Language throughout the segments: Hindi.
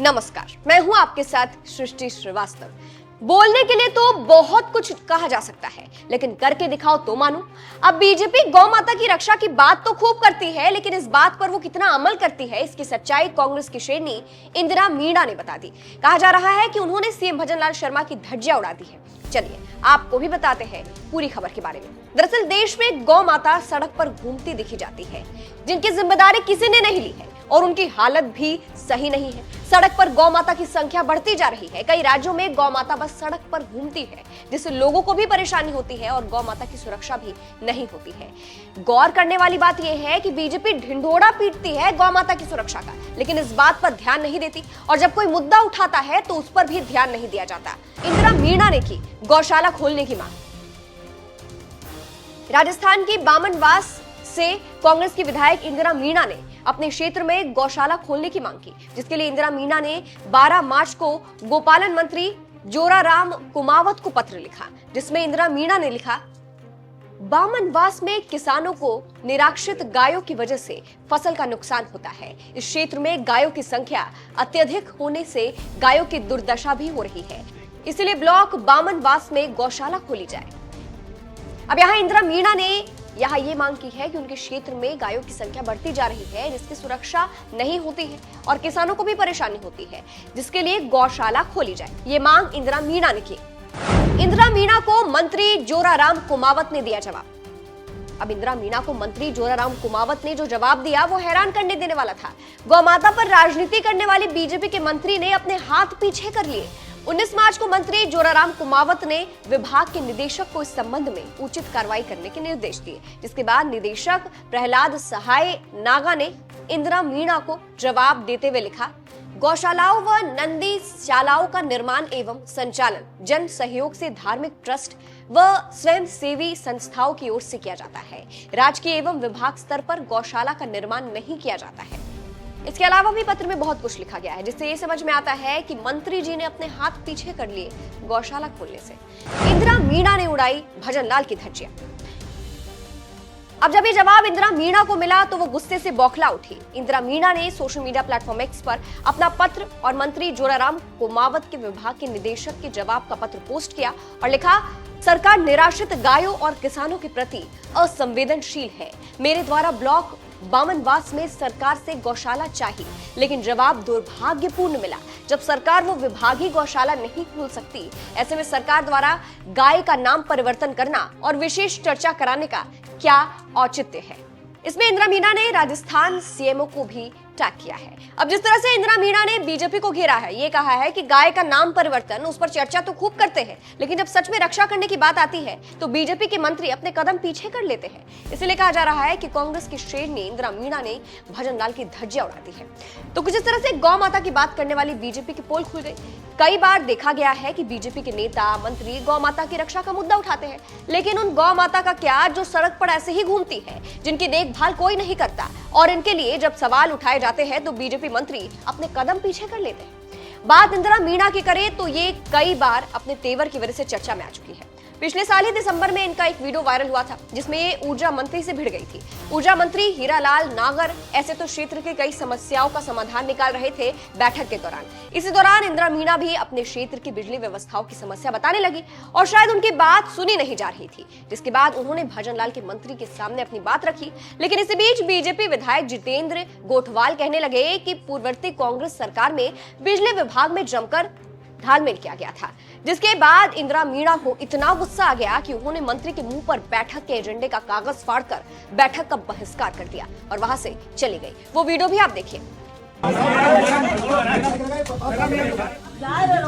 नमस्कार, मैं हूं आपके साथ सृष्टि श्रीवास्तव। बोलने के लिए तो बहुत कुछ कहा जा सकता है, लेकिन करके दिखाओ तो मानो। अब बीजेपी गौ माता की रक्षा की बात तो खूब करती है, लेकिन इस बात पर वो कितना अमल करती है, इसकी सच्चाई कांग्रेस की शेरनी इंदिरा मीणा ने बता दी। कहा जा रहा है कि उन्होंने सीएम भजनलाल शर्मा की धज्जियां उड़ा दी है। चलिए आपको भी बताते हैं पूरी खबर के बारे में। दरअसल देश में गौ माता सड़क पर घूमती दिखी जाती है, जिनकी जिम्मेदारी किसी ने नहीं ली है और उनकी हालत भी सही नहीं है। सड़क पर गौ माता की संख्या बढ़ती जा रही है। कई राज्यों में गौ माता बस सड़क पर घूमती है, जिससे लोगों को भी परेशानी होती है और गौ माता की सुरक्षा भी नहीं होती है। गौर करने वाली बात यह है कि बीजेपी ढिंढोरा पीटती है गौ माता की सुरक्षा का, लेकिन इस बात पर ध्यान नहीं देती और जब कोई मुद्दा उठाता है तो उस पर भी ध्यान नहीं दिया जाता। इंदिरा मीणा ने की गौशाला खोलने की मांग। राजस्थान की बामनवास से कांग्रेस की विधायक इंदिरा मीणा ने अपने क्षेत्र में गौशाला खोलने की मांग की, जिसके लिए इंदिरा मीणा ने 12 मार्च को गोपालन मंत्री जोराराम कुमावत को पत्र लिखा, जिसमें इंदिरा मीणा ने लिखा, बामनवास में किसानों को निराश्रित गायों की वजह से फसल का नुकसान होता है। इस क्षेत्र में गायों की संख्या अत्यधिक होने से गायों की दुर्दशा भी हो रही है, इसलिए ब्लॉक बामनवास में गौशाला खोली जाए। अब यहाँ इंदिरा मीणा ने ये मांग की है कि उनके क्षेत्र में गायों की संख्या बढ़ती जा रही है, जिसकी सुरक्षा नहीं होती है और किसानों को भी परेशानी होती है, जिसके लिए गौशाला खोली जाए। ये मांग इंदिरा मीणा ने की। इंदिरा मीणा को मंत्री जोराराम कुमावत ने दिया जवाब। अब इंदिरा मीणा को मंत्री जोराराम कुमावत ने जो जवाब दिया वो हैरान करने देने वाला था। गौ माता पर राजनीति करने वाले बीजेपी के मंत्री ने अपने हाथ पीछे कर लिए। 19 मार्च को मंत्री जोराराम कुमावत ने विभाग के निदेशक को इस संबंध में उचित कार्रवाई करने के निर्देश दिए, जिसके बाद निदेशक प्रहलाद सहाय नागा ने इंदिरा मीणा को जवाब देते हुए लिखा, गौशालाओं व नंदीशालाओं का निर्माण एवं संचालन जन सहयोग से धार्मिक ट्रस्ट व स्वयंसेवी संस्थाओं की ओर से किया जाता है। राजकीय एवं विभाग स्तर पर गौशाला का निर्माण नहीं किया जाता है। इसके अलावा भी पत्र में बहुत कुछ लिखा गया है, जिससे ये समझ में आता है कि मंत्री जी ने अपने हाथ पीछे कर लिए गौशाला खोलने से। इंदिरा मीणा ने उड़ाई भजनलाल की धज्जियां। अब जब ये जवाब इंदिरा मीणा को मिला तो वो गुस्से से बौखला उठी। इंदिरा मीणा ने सोशल मीडिया प्लेटफॉर्म एक्स पर अपना पत्र और मंत्री जोराराम कुमावत के विभाग के निदेशक के जवाब का पत्र पोस्ट किया और लिखा, सरकार निराश्रित गायों और किसानों के प्रति असंवेदनशील है। मेरे द्वारा ब्लॉक बामनवास में सरकार से गौशाला चाहिए, लेकिन जवाब दुर्भाग्यपूर्ण मिला। जब सरकार वो विभागीय गौशाला नहीं खोल सकती, ऐसे में सरकार द्वारा गाय का नाम परिवर्तन करना और विशेष चर्चा कराने का क्या औचित्य है। इसमें इंदिरा मीणा ने राजस्थान सीएमओ को भी टैग किया है। अब जिस तरह से इंदिरा मीणा ने बीजेपी को घेरा है, ये कहा है कि गाय का नाम परिवर्तन, उस पर चर्चा तो खूब करते हैं, लेकिन जब सच में रक्षा करने की बात आती है तो बीजेपी के मंत्री अपने कदम पीछे कर लेते हैं। इसलिए कहा जा रहा है कि कांग्रेस की शेरनी इंदिरा मीणा ने भजनलाल की धज्जियां उड़ा दी है। तो कुछ इस तरह से गौ माता की बात करने वाली बीजेपी की पोल खुल गई। कई बार देखा गया है कि बीजेपी के नेता मंत्री गौ माता की रक्षा का मुद्दा उठाते हैं, लेकिन उन गौ माता का क्या जो सड़क पर ऐसे ही घूमती है, जिनकी देखभाल कोई नहीं करता, और इनके लिए जब सवाल उठाए जाते हैं तो बीजेपी मंत्री अपने कदम पीछे कर लेते हैं। बात इंदिरा मीणा की करें तो ये कई बार अपने तेवर की वजह से चर्चा में आ चुकी है। पिछले साल ही दिसंबर में इनका एक वीडियो वायरल हुआ था, जिसमें ये ऊर्जा मंत्री से भिड़ गई थी। ऊर्जा मंत्री हीरालाल नागर ऐसे तो क्षेत्र के कई समस्याओं का समाधान निकाल रहे थे बैठक के दौरान। इसी दौरान इंदिरा मीणा भी अपने क्षेत्र की बिजली व्यवस्थाओं की समस्या बताने लगी और शायद उनकी बात सुनी नहीं जा रही थी, जिसके बाद उन्होंने भजनलाल के मंत्री के सामने अपनी बात रखी। लेकिन इसी बीच बीजेपी विधायक जितेंद्र गोठवाल कहने लगे कि पूर्ववर्ती कांग्रेस सरकार में बिजली विभाग में जमकर घालमेल किया गया था, जिसके बाद इंदिरा मीणा को इतना गुस्सा आ गया कि उन्होंने मंत्री के मुंह पर बैठक के एजेंडे का कागज फाड़कर बैठक का बहिष्कार कर दिया और वहां से चली गई। वो वीडियो भी आप देखिए।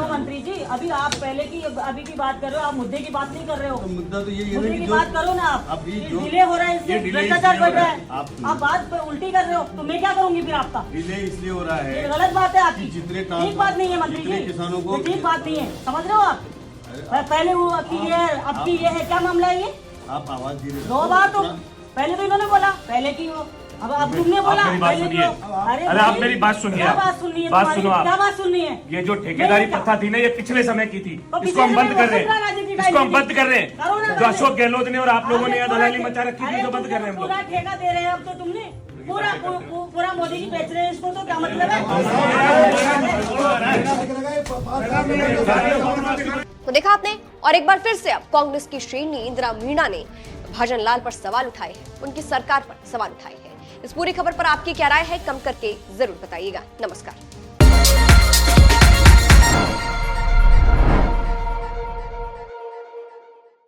मंत्री जी, अभी आप अभी की बात कर रहे हो, आप मुद्दे की बात नहीं कर रहे हो। तो मुद्दा तो ये है मुद्दे की बात करो ना। आप डिले हो रहा है, भ्रष्टाचार बढ़ रहा है, आप बात उल्टी कर रहे हो, तो मैं क्या करूंगी फिर आपका? डिले इसलिए हो रहा है, ये गलत बात है आपकी, जितने ठीक बात नहीं है मंत्री जी, किसानों को ठीक बात नहीं है, समझ रहे हो आप? पहले वो की है, अब की ये है, क्या मामला है ये? आप आवाज धीरे दो बार तो पहले तो इन्होंने बोला, पहले की वो, अब तुमने बोला। अरे आप मेरी बात सुनिए, बात सुननी है, बात सुनो आप। क्या बात सुननी है? ये जो ठेकेदारी प्रथा थी ना, ये पिछले समय की थी, इसको हम बंद कर रहे हैं, इसको हम बंद कर रहे हैं। जो अशोक गहलोत ने और आप लोगों ने दलाली मचा रखी थी, जो बंद कर रहे हैं हम लोग। पूरा ठेका दे रहे हैं अब तो तुमने, पूरा मोदी जी बेच रहे हैं इसको, तो क्या मतलब है? तो देखा आपने, और एक बार फिर से अब कांग्रेस की श्रेणी इंदिरा मीणा ने भजन लाल पर सवाल उठाए हैं, उनकी सरकार पर सवाल उठाए हैं। इस पूरी खबर पर आपकी क्या राय है, कम करके जरूर बताइएगा। नमस्कार।